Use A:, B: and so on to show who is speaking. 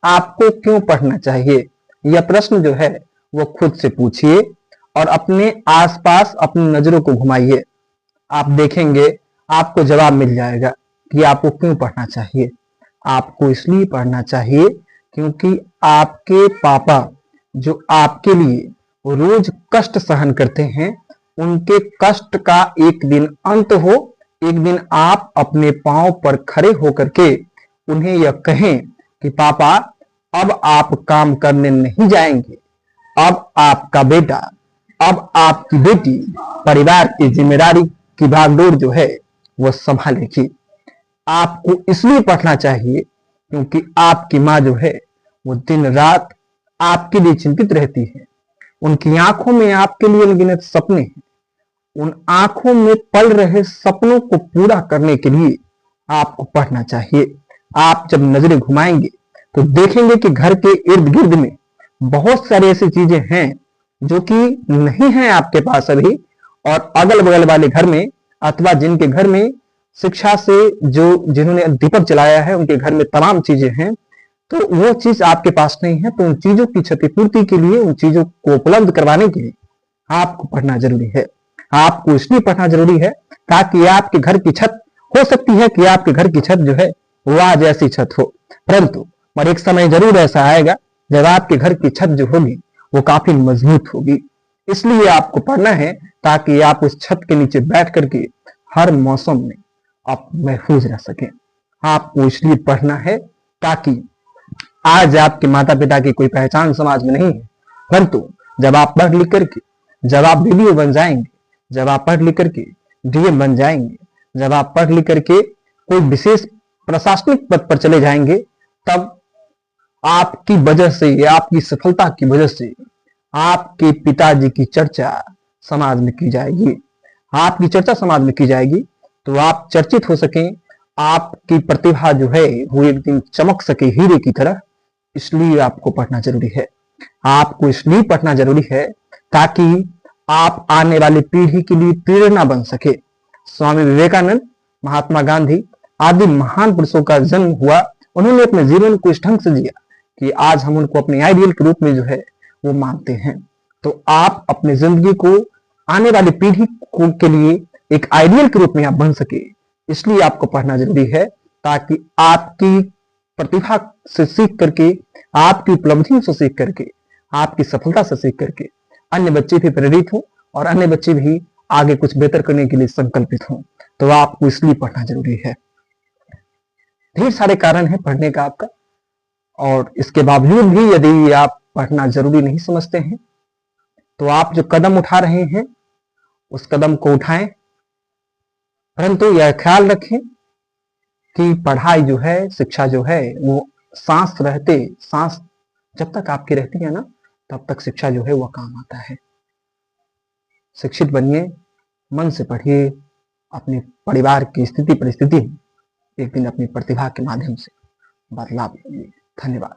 A: आपको क्यों पढ़ना चाहिए? यह प्रश्न जो है वो खुद से पूछिए और अपने आसपास अपनी नजरों को घुमाइए। आप देखेंगे आपको जवाब मिल जाएगा कि आपको क्यों पढ़ना चाहिए। आपको इसलिए पढ़ना चाहिए क्योंकि आपके पापा जो आपके लिए रोज कष्ट सहन करते हैं, उनके कष्ट का एक दिन अंत हो, एक दिन आप अपने पांव पर खड़े होकर के उन्हें यह कहें कि पापा अब आप काम करने नहीं जाएंगे, अब आपका बेटा, अब आपकी बेटी परिवार की जिम्मेदारी की भागदौड़ जो है वो संभालेगी। आपको इसलिए पढ़ना चाहिए क्योंकि आपकी माँ जो है वो दिन रात आपके लिए चिंतित रहती है। उनकी आंखों में आपके लिए अनगिनत सपने हैं। उन आंखों में पल रहे सपनों को पूरा करने के लिए आपको पढ़ना चाहिए। आप जब नजरें घुमाएंगे तो देखेंगे कि घर के इर्द गिर्द में बहुत सारी ऐसी चीजें हैं जो कि नहीं है आपके पास अभी, और अगल बगल वाले घर में अथवा जिनके घर में शिक्षा से जो जिन्होंने दीपक जलाया है उनके घर में तमाम चीजें हैं, तो वो चीज आपके पास नहीं है। तो उन चीजों की क्षतिपूर्ति के लिए, उन चीजों को उपलब्ध करवाने के लिए आपको पढ़ना जरूरी है। आपको इसलिए पढ़ना जरूरी है ताकि आपके घर की छत, हो सकती है कि आपके घर की छत जो है वो आज ऐसी छत हो, परंतु पर एक समय जरूर ऐसा आएगा जब आपके घर की छत जो होगी वो काफी मजबूत होगी। इसलिए आपको पढ़ना है ताकि आप उस छत के नीचे बैठ करके हर मौसम में आप महफूज रह सकें। आपको इसलिए पढ़ना है ताकि आज आपके माता पिता की कोई पहचान समाज में नहीं है, परंतु जब आप पढ़ लिख करके, जब आप वीडियो बन जाएंगे, जब आप पढ़ लिख करके डीएम बन जाएंगे, जब आप पढ़ लिख करके कोई विशेष प्रशासनिक पद पर चले जाएंगे, तब आपकी वजह से, आपकी सफलता की वजह से आपके पिताजी की चर्चा समाज में की जाएगी। आपकी चर्चा समाज में की जाएगी तो आप चर्चित हो सकें, आपकी प्रतिभा जो है वो एक दिन चमक सके हीरे की तरह। इसलिए आपको पढ़ना जरूरी है। आपको इसलिए पढ़ना जरूरी है ताकि आप आने वाली पीढ़ी के लिए प्रेरणा बन सके। स्वामी विवेकानंद, महात्मा गांधी आदि महान पुरुषों का जन्म हुआ, उन्होंने अपने जीवन को इस ढंग से जिया कि आज हम उनको अपने आइडियल के रूप में जो है वो मानते हैं। तो आप अपनी जिंदगी को आने वाली पीढ़ी के लिए एक आइडियल के रूप में आप बन सके, इसलिए आपको पढ़ना जरूरी है ताकि आपकी प्रतिभा से सीख करके, आपकी उपलब्धियों से सीख करके, आपकी सफलता से सीख करके अन्य बच्चे भी प्रेरित हों और अन्य बच्चे भी आगे कुछ बेहतर करने के लिए संकल्पित हों। तो आपको इसलिए पढ़ना जरूरी है। ढेर सारे कारण है पढ़ने का आपका, और इसके बावजूद भी यदि आप पढ़ना जरूरी नहीं समझते हैं तो आप जो कदम उठा रहे हैं उस कदम को उठाएं, परंतु यह ख्याल रखें कि पढ़ाई जो है, शिक्षा जो है वो सांस रहते, सांस जब तक आपकी रहती है ना, तब तक शिक्षा जो है वह काम आता है। शिक्षित बनिए, मन से पढ़िए, अपने परिवार की स्थिति परिस्थिति एक दिन अपनी प्रतिभा के माध्यम से बदलाव लाइए। धन्यवाद।